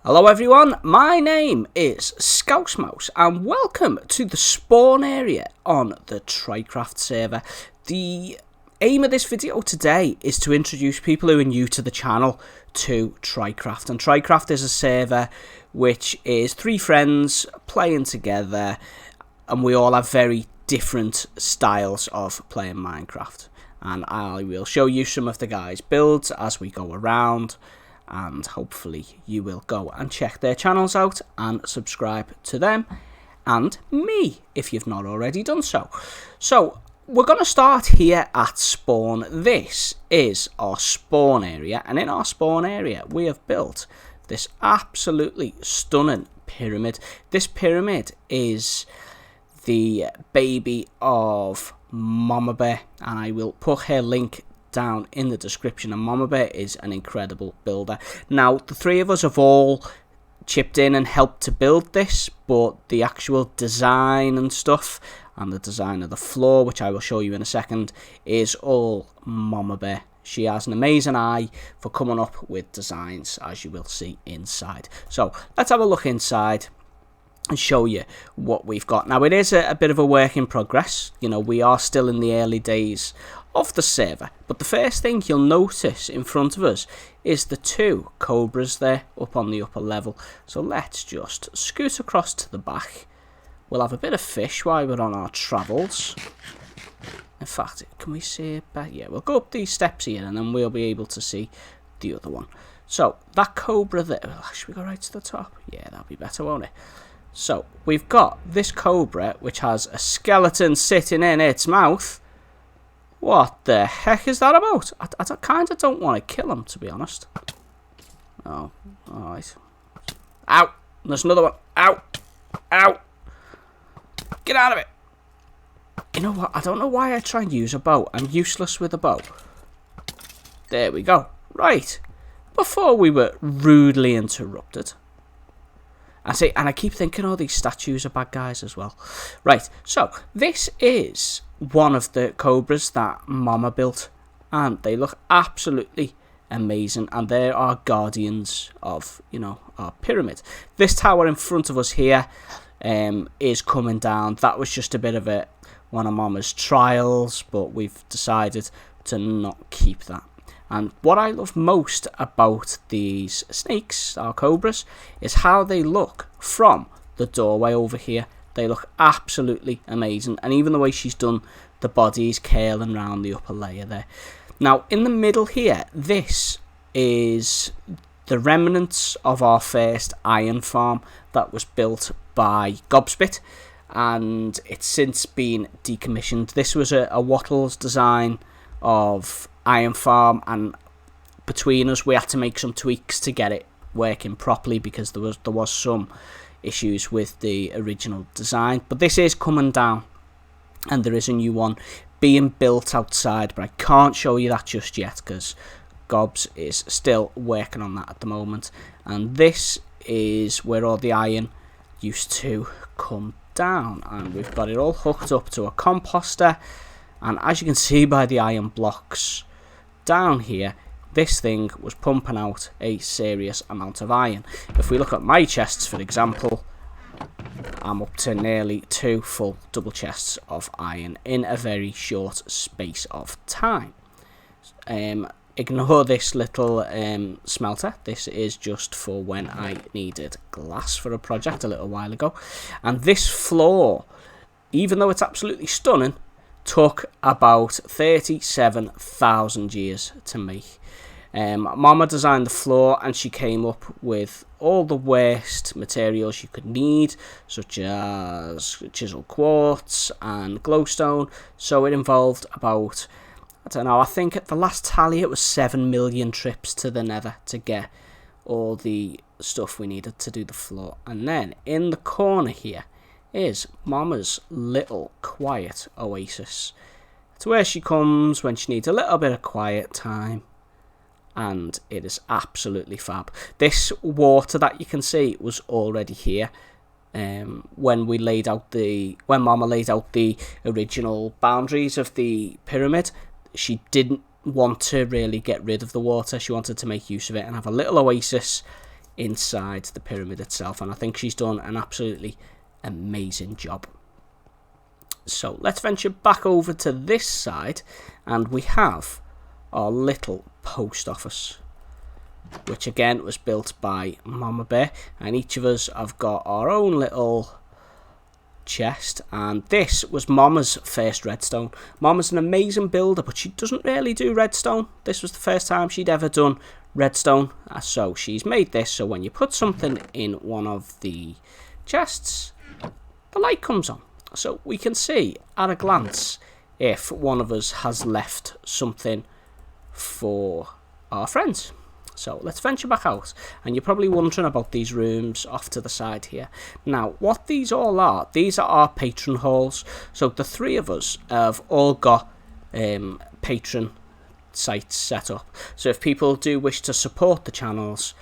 Hello everyone, my name is Scousmouse and welcome to the spawn area on the Trycraft server. The aim of this video today is to introduce people who are new to the channel to Trycraft. And Trycraft is a server which is three friends playing together, and we all have very different styles of playing Minecraft. And I will show you some of the guys' builds as we go around, and hopefully you will go and check their channels out and subscribe to them and me if you've not already done so. So we're going to start here at spawn. This is our spawn area, and in our spawn area we have built this absolutely stunning pyramid. This pyramid is the baby of Mama Bear, and I will put her link down in the description. And Mama Bear is an incredible builder. Now the three of us have all chipped in and helped to build this, but the actual design and stuff and the design of the floor, which I will show you in a second, is all Mama Bear. She has an amazing eye for coming up with designs, as you will see inside. So let's have a look inside and show you what we've got. Now it is a bit of a work in progress. You know, we are still in the early days of the server, but the first thing you'll notice in front of us is the two cobras there up on the upper level. So let's just scoot across to the back. We'll have a bit of fish while we're on our travels. In fact, can we see it back? Yeah, we'll go up these steps here and then we'll be able to see the other one. So that cobra there, should we go right to the top? Yeah, that'll be better, won't it? So we've got this cobra which has a skeleton sitting in its mouth. What the heck is that about? I kind of don't want to kill him, to be honest. Oh, alright. Ow! There's another one. Ow! Ow! Get out of it! You know what? I don't know why I try and use a bow. I'm useless with a bow. There we go. Right. Before we were rudely interrupted. And I keep thinking, oh, these statues are bad guys as well. Right, so this is one of the cobras that Mama built, and they look absolutely amazing, and they are guardians of, you know, our pyramid. This tower in front of us here is coming down. That was just a bit of one of Mama's trials, but we've decided to not keep that. And what I love most about these snakes, our cobras, is how they look from the doorway over here. They look absolutely amazing. And even the way she's done the bodies curling around the upper layer there. Now, in the middle here, this is the remnants of our first iron farm that was built by Gobspit. And it's since been decommissioned. This was a Wattles design of iron farm, and between us we had to make some tweaks to get it working properly because there was some issues with the original design. But this is coming down and there is a new one being built outside, but I can't show you that just yet because Gobs is still working on that at the moment. And this is where all the iron used to come down, and we've got it all hooked up to a composter. And as you can see by the iron blocks down here, this thing was pumping out a serious amount of iron. If we look at my chests, for example, I'm up to nearly 2 full double chests of iron in a very short space of time. Ignore this little smelter. This is just for when I needed glass for a project a little while ago. And this floor, even though it's absolutely stunning, took about 37,000 years to make. Mama designed the floor and she came up with all the worst materials you could need, such as chiseled quartz and glowstone. So it involved about, I don't know, I think at the last tally it was 7 million trips to the nether to get all the stuff we needed to do the floor. And then in the corner here is Mama's little quiet oasis. It's where she comes when she needs a little bit of quiet time, and it is absolutely fab. This water that you can see was already here when Mama laid out the original boundaries of the pyramid. She didn't want to really get rid of the water. She wanted to make use of it and have a little oasis inside the pyramid itself, and I think she's done an absolutely amazing job. So let's venture back over to this side, and we have our little post office, which again was built by Mama Bear, and each of us have got our own little chest, and this was Mama's first redstone. Mama's an amazing builder, but she doesn't really do redstone. This was the first time she'd ever done redstone, so she's made this so when you put something in one of the chests, the light comes on, so we can see at a glance if one of us has left something for our friends. So let's venture back out, and you're probably wondering about these rooms off to the side here. Now, what these all are, these are our patron halls. So the three of us have all got patron sites set up. So if people do wish to support the channels,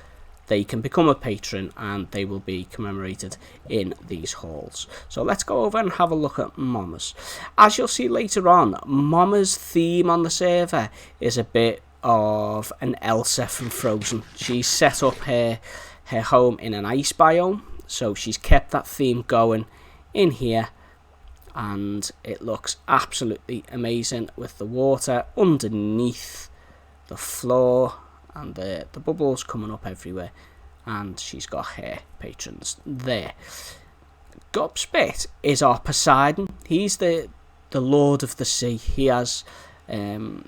they can become a patron and they will be commemorated in these halls. So let's go over and have a look at Mama's. As you'll see later on, Mama's theme on the server is a bit of an Elsa from Frozen. She's set up her home in an ice biome, so she's kept that theme going in here, and it looks absolutely amazing with the water underneath the floor and the bubbles coming up everywhere, and she's got her patrons there. Gobspit is our Poseidon. He's the Lord of the Sea. He has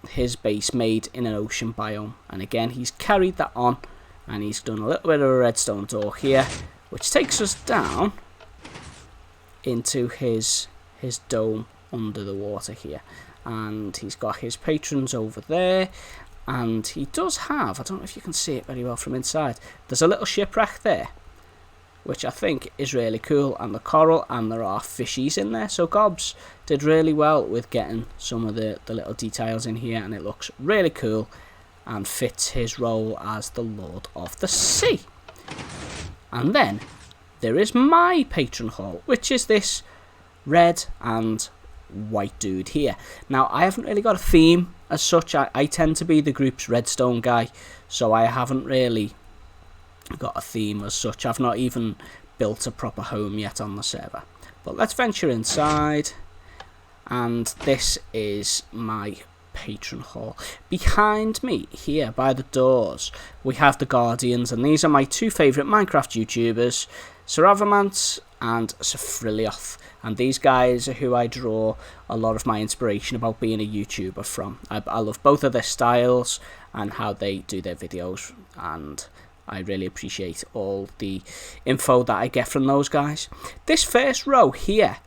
his base made in an ocean biome, and again he's carried that on, and he's done a little bit of a redstone door here, which takes us down into his dome under the water here, and he's got his patrons over there, and he does have, I don't know if you can see it very well from inside, there's a little shipwreck there, which I think is really cool, and the coral, and there are fishies in there. So Gobs did really well with getting some of the little details in here, and it looks really cool and fits his role as the Lord of the Sea. And then there is my patron hall, which is this red and white dude here. Now, I haven't really got a theme as such. I tend to be the group's redstone guy, so I haven't really got a theme as such. I've not even built a proper home yet on the server. But let's venture inside, and this is my patron hall. Behind me here by the doors we have the Guardians, and these are my two favourite Minecraft YouTubers, Saravamance and Safrilioth, and these guys are who I draw a lot of my inspiration about being a YouTuber from. I love both of their styles and how they do their videos, and I really appreciate all the info that I get from those guys. This first row here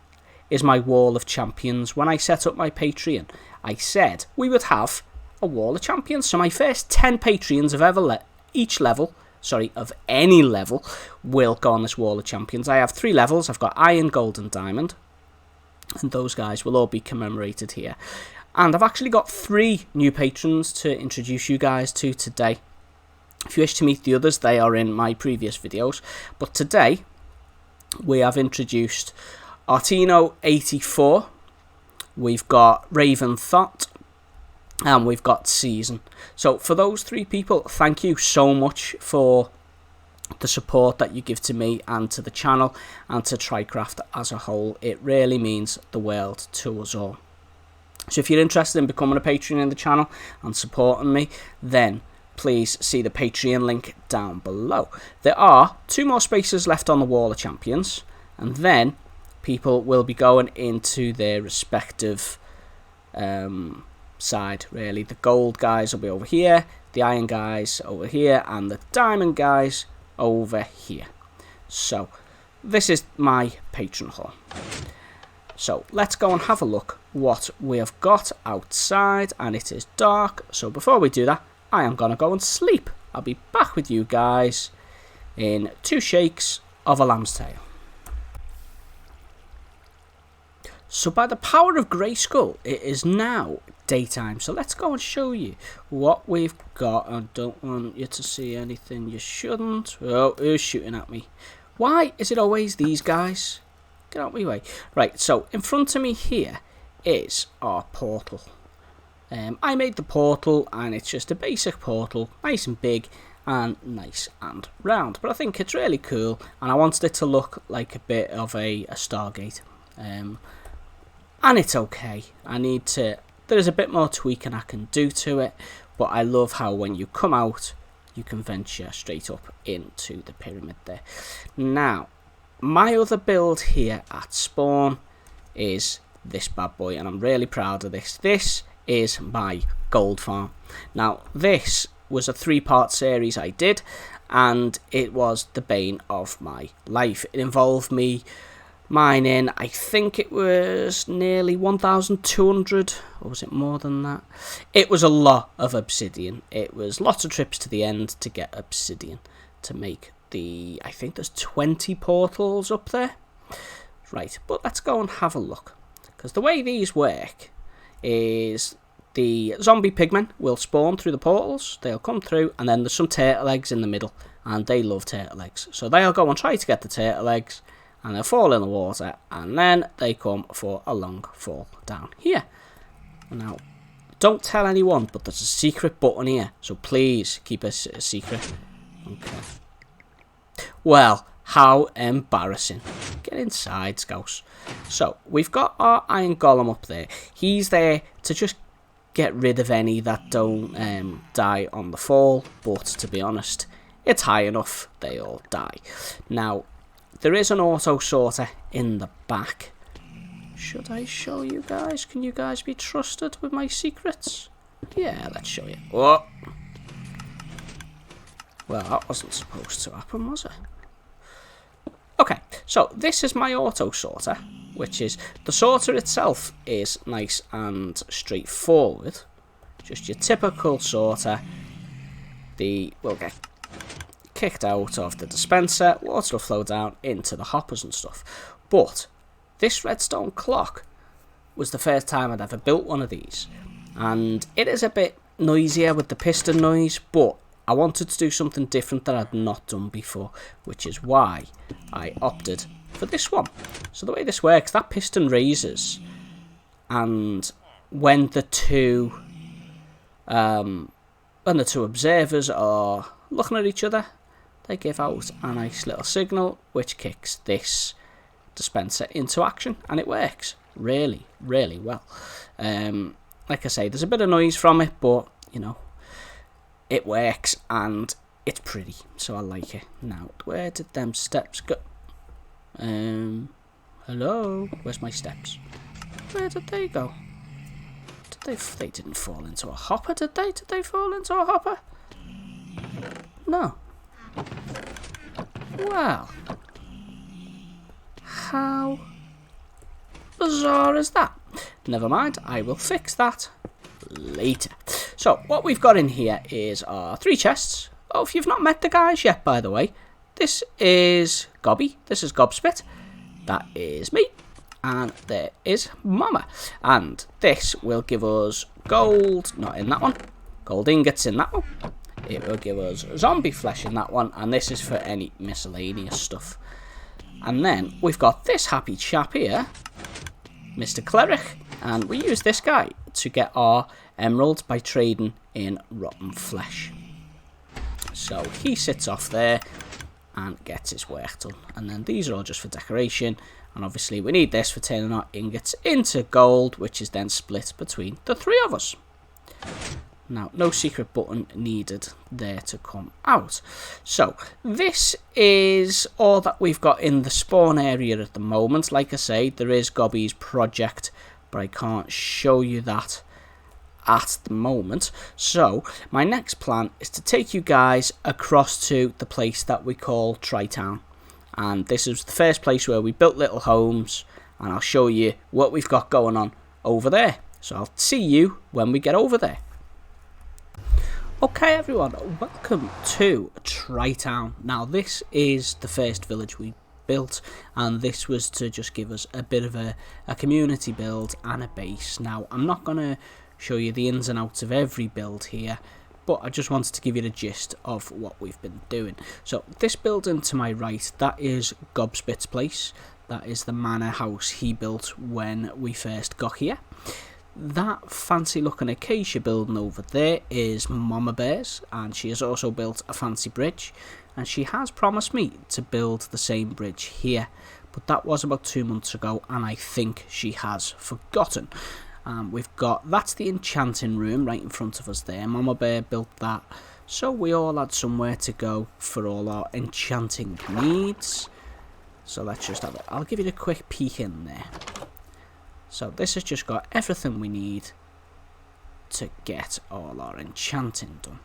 is my wall of champions. When I set up my Patreon, I said we would have a wall of champions. So my first 10 Patreons of any level will go on this wall of champions. I have 3 levels. I've got Iron, Gold and Diamond, and those guys will all be commemorated here. And I've actually got 3 new patrons to introduce you guys to today. If you wish to meet the others, they are in my previous videos. But today, we have introduced Artino84, we've got Raven Thought, and we've got Season. So for those 3 people, thank you so much for the support that you give to me and to the channel and to Trycraft as a whole. It really means the world to us all. So if you're interested in becoming a patron in the channel and supporting me, then please see the Patreon link down below. There are 2 more spaces left on the Wall of Champions, and then people will be going into their respective side, really. The gold guys will be over here, the iron guys over here, and the diamond guys over here. So this is my patron hall. So let's go and have a look what we have got outside, and it is dark. So before we do that, I am going to go and sleep. I'll be back with you guys in 2 shakes of a lamb's tail. So by the power of Grayskull, it is now daytime. So let's go and show you what we've got. I don't want you to see anything you shouldn't. Oh, who's shooting at me? Why is it always these guys? Get out of my way. Right, so in front of me here is our portal. I made the portal, and it's just a basic portal, nice and big, and nice and round. But I think it's really cool, and I wanted it to look like a bit of a Stargate. And it's okay. There's a bit more tweaking I can do to it, but I love how when you come out, you can venture straight up into the pyramid there. Now, my other build here at spawn is this bad boy, and I'm really proud of this. This is my gold farm. Now, this was a 3-part series I did, and it was the bane of my life. It involved me mining, I think it was nearly 1,200, or was it more than that? It was a lot of obsidian. It was lots of trips to the end to get obsidian to make I think there's 20 portals up there. Right, but let's go and have a look. Because the way these work is the zombie pigmen will spawn through the portals, they'll come through, and then there's some turtle eggs in the middle, and they love turtle eggs. So they'll go and try to get the turtle eggs, and they'll fall in the water, and then they come for a long fall down here. Now, don't tell anyone, but there's a secret button here, so please keep it a secret. Okay. Well, how embarrassing. Get inside, Scouse. So, we've got our iron golem up there. He's there to just get rid of any that don't die on the fall, but to be honest, it's high enough, they all die. Now, there is an auto sorter in the back. Should I show you guys? Can you guys be trusted with my secrets? Yeah, let's show you. Oh. Well, that wasn't supposed to happen, was it? Okay, so this is my auto sorter, which is, the sorter itself is nice and straightforward. Just your typical sorter. Will get kicked out of the dispenser, water will flow down into the hoppers and stuff. But this redstone clock was the first time I'd ever built one of these, and it is a bit noisier with the piston noise, but I wanted to do something different that I'd not done before, which is why I opted for this one. So the way this works, that piston raises, and when the two observers are looking at each other, they give out a nice little signal which kicks this dispenser into action, and it works really, really well. Like I say, there's a bit of noise from it, but you know, it works and it's pretty, so I like it. Now, where did them steps go? Hello? Where's my steps? Where did they go? They didn't fall into a hopper, did they? Did they fall into a hopper? No. Well, how bizarre is that? Never mind, I will fix that later. So, what we've got in here is our 3 chests. Oh, if you've not met the guys yet, by the way, this is Gobby, this is Gobspit, that is me, and there is Mama. And this will give us gold, not in that one, gold ingots in that one. It will give us zombie flesh in that one, and this is for any miscellaneous stuff. And then we've got this happy chap here, Mr. Cleric, and we use this guy to get our emeralds by trading in rotten flesh. So he sits off there and gets his work done. And then these are all just for decoration, and obviously we need this for turning our ingots into gold, which is then split between the 3 of us. Now, no secret button needed there to come out. So, this is all that we've got in the spawn area at the moment. Like I say, there is Gobby's project, but I can't show you that at the moment. So, my next plan is to take you guys across to the place that we call Trytown. And this is the first place where we built little homes, and I'll show you what we've got going on over there. So, I'll see you when we get over there. Okay everyone, welcome to Trytown. Now this is the first village we built, and this was to just give us a bit of a community build and a base. Now I'm not going to show you the ins and outs of every build here, but I just wanted to give you the gist of what we've been doing. So this building to my right, that is Gobspit's place. That is the manor house he built when we first got here. that fancy looking acacia building over there is Mama Bear's, and she has also built a fancy bridge, and she has promised me to build the same bridge here, but that was about 2 months ago and I think she has forgotten. That's the enchanting room right in front of us there. Mama Bear built that, so we all had somewhere to go for all our enchanting needs. So let's just have it. I'll give you a quick peek in there. So this has just got everything we need to get all our enchanting done.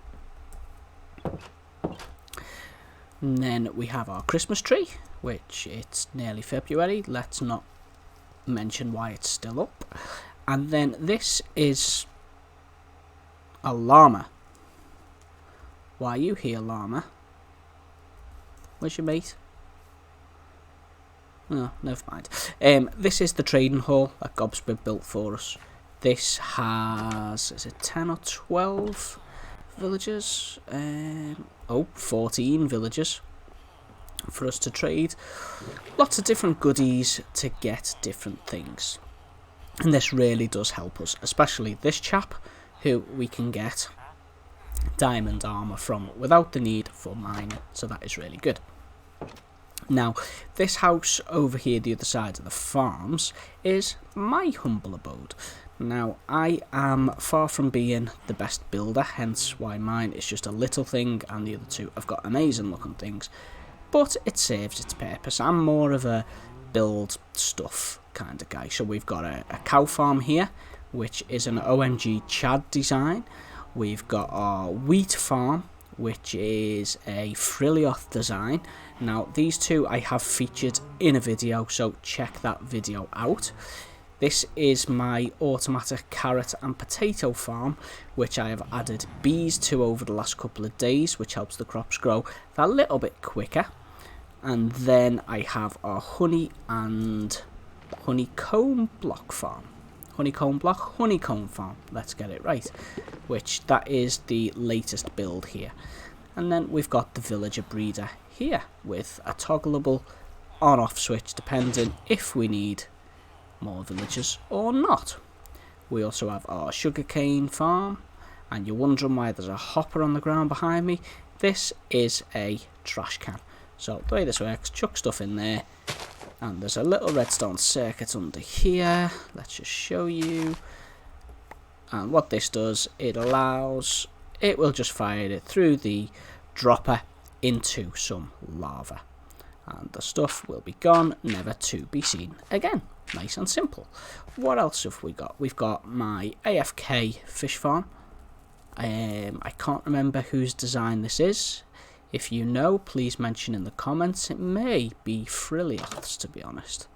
And then we have our Christmas tree, which it's nearly February. Let's not mention why it's still up. And then this is a llama. Why are you here, llama? Where's your mate? No, never mind. This is the trading hall that Gobspit built for us. This has, is it 10 or 12 villagers? 14 villagers for us to trade. Lots of different goodies to get different things. And this really does help us, especially this chap, who we can get diamond armour from without the need for mining. So that is really good. Now, this house over here, the other side of the farms, is my humble abode. Now, I am far from being the best builder, hence why mine is just a little thing, and the other two have got amazing looking things. But it serves its purpose. I'm more of a build stuff kind of guy. So we've got a cow farm here, which is an OMG Chad design. We've got our wheat farm, which is a Frilioth design. Now, these two I have featured in a video, so check that video out. This is my automatic carrot and potato farm, which I have added bees to over the last couple of days, which helps the crops grow a little bit quicker. And then I have our honey and honeycomb block farm. Honeycomb farm, let's get it right, which that is the latest build here. And then we've got the villager breeder here with a toggleable on-off switch depending if we need more villagers or not. We also have our sugarcane farm, and you're wondering why there's a hopper on the ground behind me. This is a trash can. So the way this works, chuck stuff in there, and there's a little redstone circuit under here. Let's just show you. And what this does, it will just fire it through the dropper into some lava, and the stuff will be gone, never to be seen again. Nice and simple. What else have we got? We've got my AFK fish farm. I can't remember whose design this is. If you know, please mention in the comments. It may be Frilioth's, to be honest.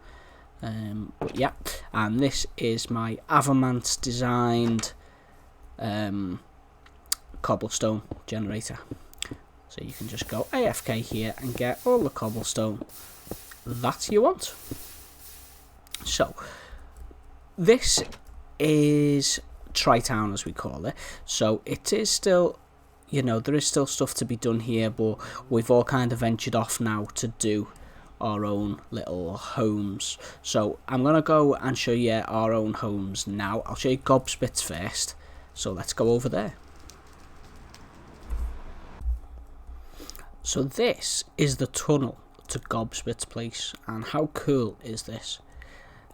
But yeah, and this is my Avamant designed cobblestone generator. So you can just go AFK here and get all the cobblestone that you want. So this is Tri-Town, as we call it. So it is still, you know, there is still stuff to be done here, but we've all kind of ventured off now to do our own little homes. So I'm going to go and show you our own homes now. I'll show you Gobspit's first. So let's go over there. So this is the tunnel to Gobspit's place, and how cool is this?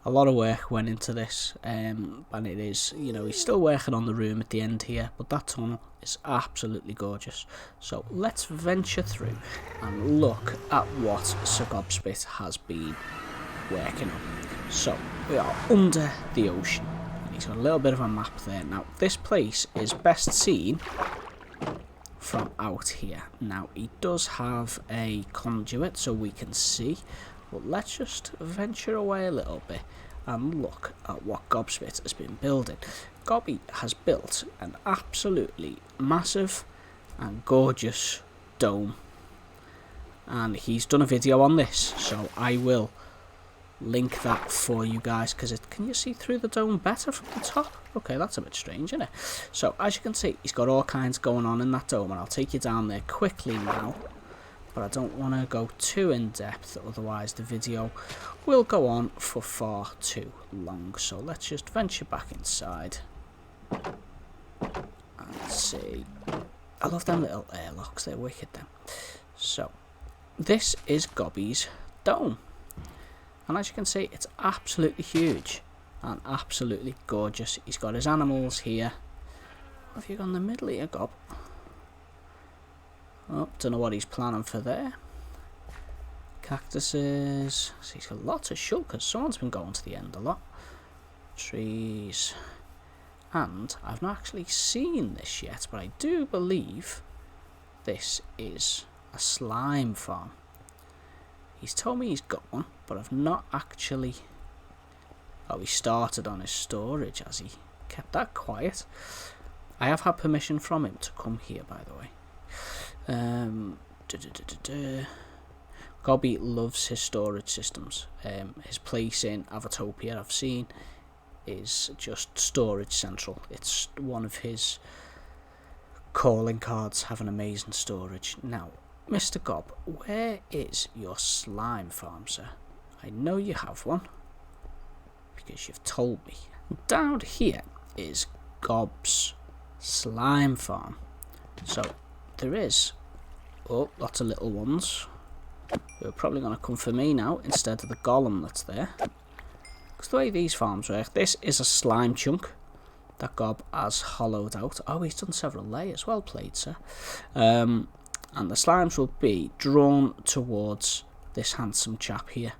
A lot of work went into this, and it is, you know, he's still working on the room at the end here, but that tunnel is absolutely gorgeous. So let's venture through and look at what Sir Gobspit has been working on. So we are under the ocean, and he's got a little bit of a map there. Now this place is best seen from out here. Now he does have a conduit so we can see, but let's just venture away a little bit and look at what Gobspit has been building. Gobby has built an absolutely massive and gorgeous dome, and he's done a video on this, so I will link that for you guys, because can you see through the dome better from the top? Okay, that's a bit strange, isn't it? So as you can see, he's got all kinds going on in that dome, and I'll take you down there quickly now but I don't want to go too in depth, otherwise the video will go on for far too long. So let's just venture back inside and see. I love them little airlocks, they're wicked then. So this is Gobby's dome, and as you can see, it's absolutely huge and absolutely gorgeous. He's got his animals here. What have you got in the middle here, Gob? Oh, don't know what he's planning for there. Cactuses. So he's got lots of shulkers. Someone's been going to the end a lot. Trees. And I've not actually seen this yet, but I do believe this is a slime farm. He's told me he's got one, but I've not actually... Oh, he started on his storage, as he kept that quiet. I have had permission from him to come here, by the way. Gobby loves his storage systems. His place in Avatopia, I've seen, is just storage central. It's one of his calling cards, have an amazing storage. Now, Mr. Gob, where is your slime farm, sir? I know you have one, because you've told me. Down here is Gob's slime farm. So there is, oh, lots of little ones who are probably going to come for me now instead of the golem that's there. Because the way these farms work, this is a slime chunk that Gob has hollowed out. Oh, he's done several layers. Well played, sir. And the slimes will be drawn towards this handsome chap here.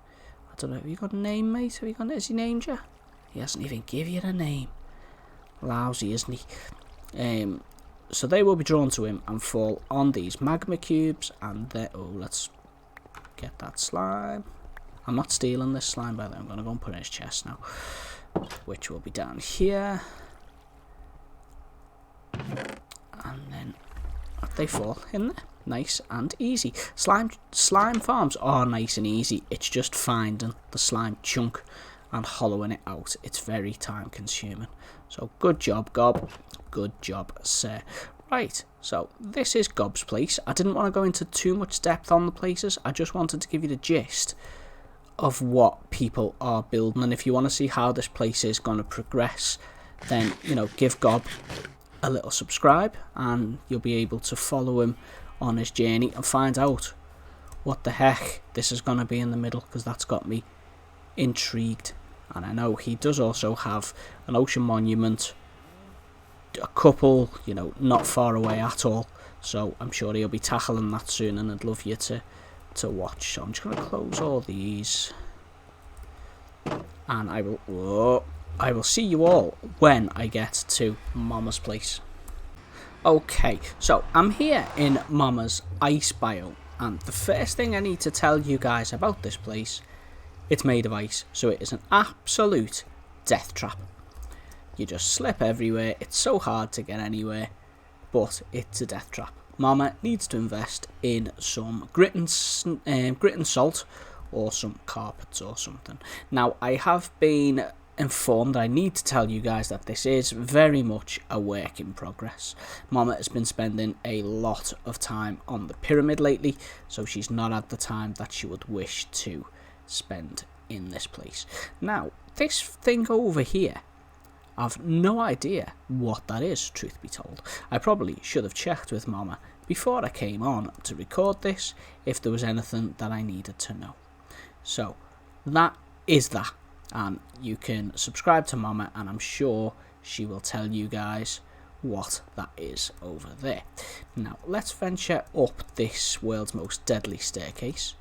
I don't know, have you got a name, mate? Have you got, has he named you? He hasn't even given you a name. Lousy, isn't he? So they will be drawn to him and fall on these magma cubes, and then, oh, let's get that slime. I'm not stealing this slime, by the way. I'm going to go and put it in his chest now, which will be down here. And then they fall in there. Nice and easy. Slime farms are nice and easy. It's just finding the slime chunk and hollowing it out. It's very time consuming. So good job, Gob. Good job, sir. Right, so this is Gob's place. I didn't want to go into too much depth on the places. I just wanted to give you the gist of what people are building. And if you want to see how this place is going to progress, then, you know, give Gob a little subscribe and you'll be able to follow him on his journey and find out what the heck this is going to be in the middle, because that's got me intrigued. And I know he does also have an ocean monument, a couple, you know, not far away at all, so I'm sure he'll be tackling that soon, and I'd love you to watch. So I'm just going to close all these, and I will see you all when I get to Mama's place. Okay, so I'm here in Mama's ice biome, and the first thing I need to tell you guys about this place, it's made of ice, so it is an absolute death trap. You just slip everywhere, it's so hard to get anywhere, but it's a death trap. Mama needs to invest in some grit and salt, or some carpets or something. Now, I have been informed, I need to tell you guys that this is very much a work in progress. Mama has been spending a lot of time on the pyramid lately, so she's not had the time that she would wish to spend in this place. Now, this thing over here, I've no idea what that is, truth be told. I probably should have checked with Mama before I came on to record this if there was anything that I needed to know. So that is that, and you can subscribe to Mama and I'm sure she will tell you guys what that is over there. Now let's venture up this world's most deadly staircase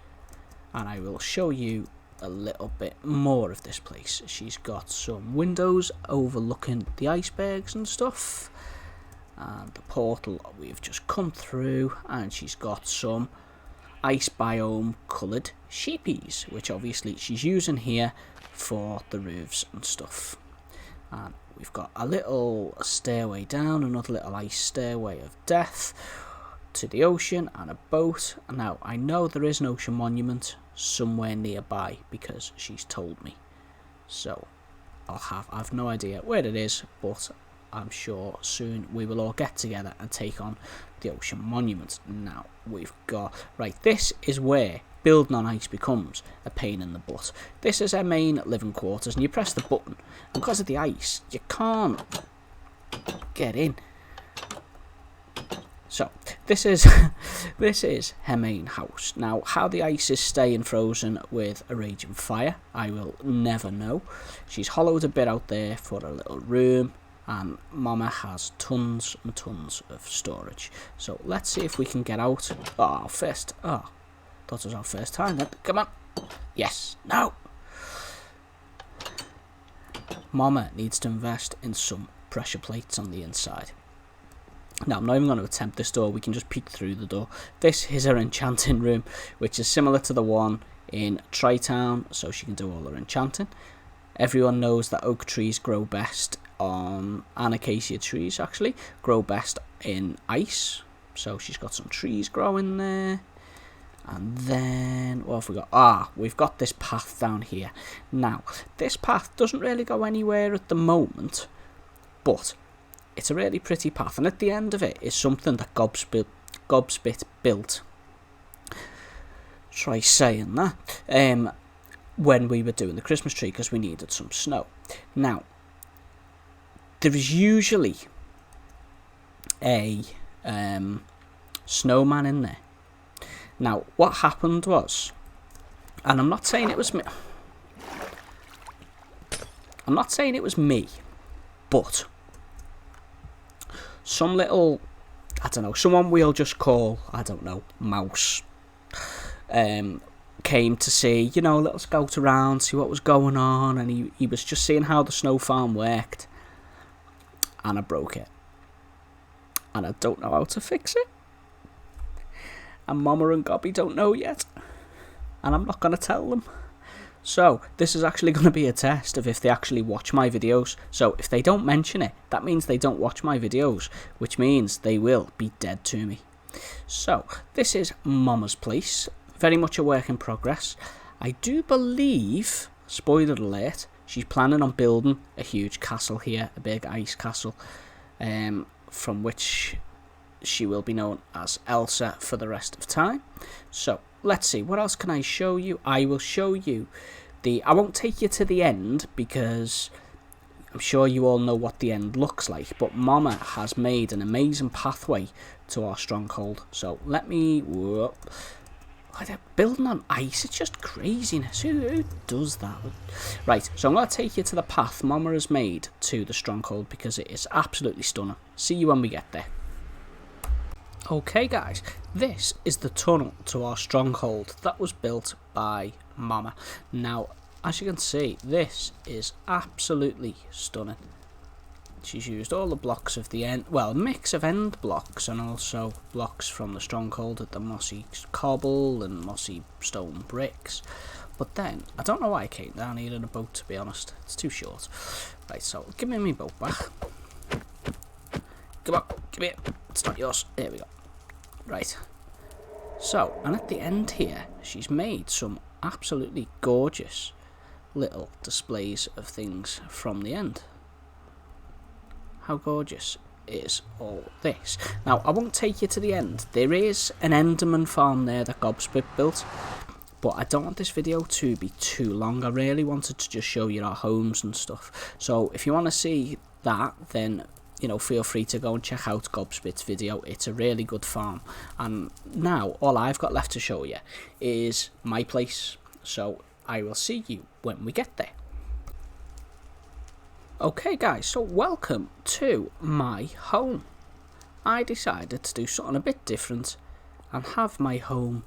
and I will show you a little bit more of this place. She's got some windows overlooking the icebergs and stuff, and the portal we've just come through, and she's got some ice biome coloured sheepies, which obviously she's using here for the roofs and stuff. And we've got a little stairway down, another little ice stairway of death to the ocean, and a boat. Now I know there is an ocean monument somewhere nearby because she's told me, so I've no idea where it is, but I'm sure soon we will all get together and take on the Ocean Monument. Now we've got, right, this is where building on ice becomes a pain in the butt. This is our main living quarters, and you press the button, and because of the ice you can't get in. So this is her main house. Now how the ice is staying frozen with a raging fire, I will never know. She's hollowed a bit out there for a little room, and Mama has tons and tons of storage. So let's see if we can get out. Oh, thought it was our first time then. Come on. Yes. No. Mama needs to invest in some pressure plates on the inside. Now, I'm not even going to attempt this door. We can just peek through the door. This is her enchanting room, which is similar to the one in Tri-Town, so she can do all her enchanting. Everyone knows that oak trees grow best on, and acacia trees actually, grow best in ice. So she's got some trees growing there. And then, what have we got? We've got this path down here. Now, this path doesn't really go anywhere at the moment, but it's a really pretty path, and at the end of it is something that Gobspit built. Try saying that. When we were doing the Christmas tree, because we needed some snow. Now, there is usually a snowman in there. Now, what happened was, and I'm not saying it was me. I'm not saying it was me, but some little, I don't know, someone we'll just call, I don't know, Mouse, came to see, you know, a little scout around, see what was going on, and he was just seeing how the snow farm worked, and I broke it, and I don't know how to fix it, and Mama and Gobby don't know yet, and I'm not going to tell them. So this is actually going to be a test of if they actually watch my videos. So if they don't mention it, that means they don't watch my videos, which means they will be dead to me. So this is Mama's place, very much a work in progress. I do believe, spoiler alert, she's planning on building a huge castle here, a big ice castle, from which she will be known as Elsa for the rest of time. So let's see, what else can I show you? I will show you I won't take you to the end because I'm sure you all know what the end looks like, but Mama has made an amazing pathway to our stronghold. So let me, they're building on ice, it's just craziness. Who does that? Right, so I'm going to take you to the path Mama has made to the stronghold because it is absolutely stunning. See you when we get there. Okay guys, this is the tunnel to our stronghold that was built by Mama. Now, as you can see, this is absolutely stunning. She's used all the blocks of the end, well, a mix of end blocks and also blocks from the stronghold at the mossy cobble and mossy stone bricks. But then, I don't know why I came down here in a boat, to be honest. It's too short. Right, so give me my boat back. Come on, give me it. It's not yours. There we go. Right. So, and at the end here, she's made some absolutely gorgeous little displays of things from the end. How gorgeous is all this? Now, I won't take you to the end. There is an Enderman farm there that Gobspit built, but I don't want this video to be too long. I really wanted to just show you our homes and stuff. So, if you want to see that, then you know, feel free to go and check out Gobspit's video. It's a really good farm. And now, all I've got left to show you is my place. So, I will see you when we get there. Okay guys, so welcome to my home. I decided to do something a bit different and have my home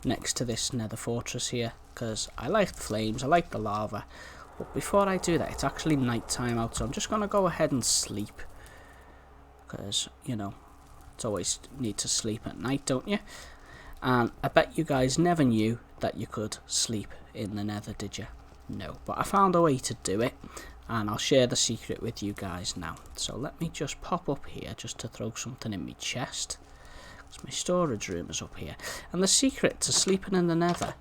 next to this nether fortress here, because I like the flames, I like the lava. But before I do that, it's actually night time out, so I'm just going to go ahead and sleep. Because, you know, it's always need to sleep at night, don't you? And I bet you guys never knew that you could sleep in the nether, did you? No, but I found a way to do it, and I'll share the secret with you guys now. So let me just pop up here just to throw something in my chest, because my storage room is up here. And the secret to sleeping in the nether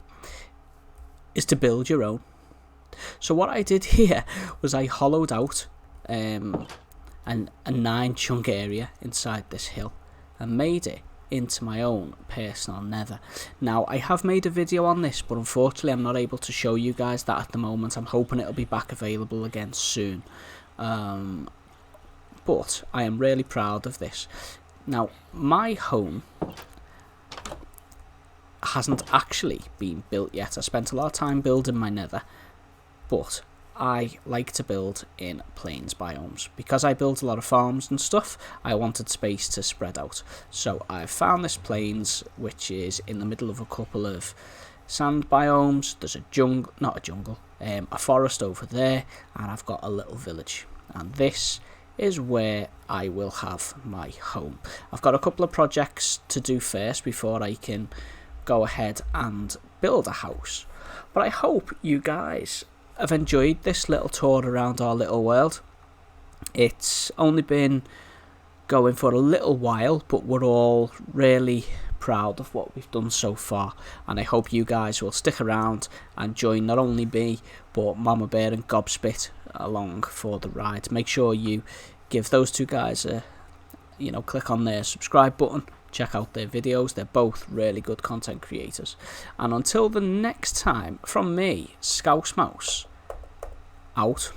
is to build your own. So what I did here was I hollowed out a a 9 chunk area inside this hill and made it into my own personal nether. Now, I have made a video on this, but unfortunately I'm not able to show you guys that at the moment. I'm hoping it'll be back available again soon. But I am really proud of this. Now, my home hasn't actually been built yet. I spent a lot of time building my nether, but I like to build in plains biomes. Because I build a lot of farms and stuff, I wanted space to spread out. So I've found this plains, which is in the middle of a couple of sand biomes. There's a jungle, not a jungle, a forest over there, and I've got a little village. And this is where I will have my home. I've got a couple of projects to do first before I can go ahead and build a house. But I hope you guys have enjoyed this little tour around our little world. It's only been going for a little while, but we're all really proud of what we've done so far, and I hope you guys will stick around and join not only me but Mama Bear and Gobspit along for the ride. Make sure you give those two guys a click on their subscribe button, check out their videos. They're both really good content creators. And until the next time, from me, Scouse Mouse, out.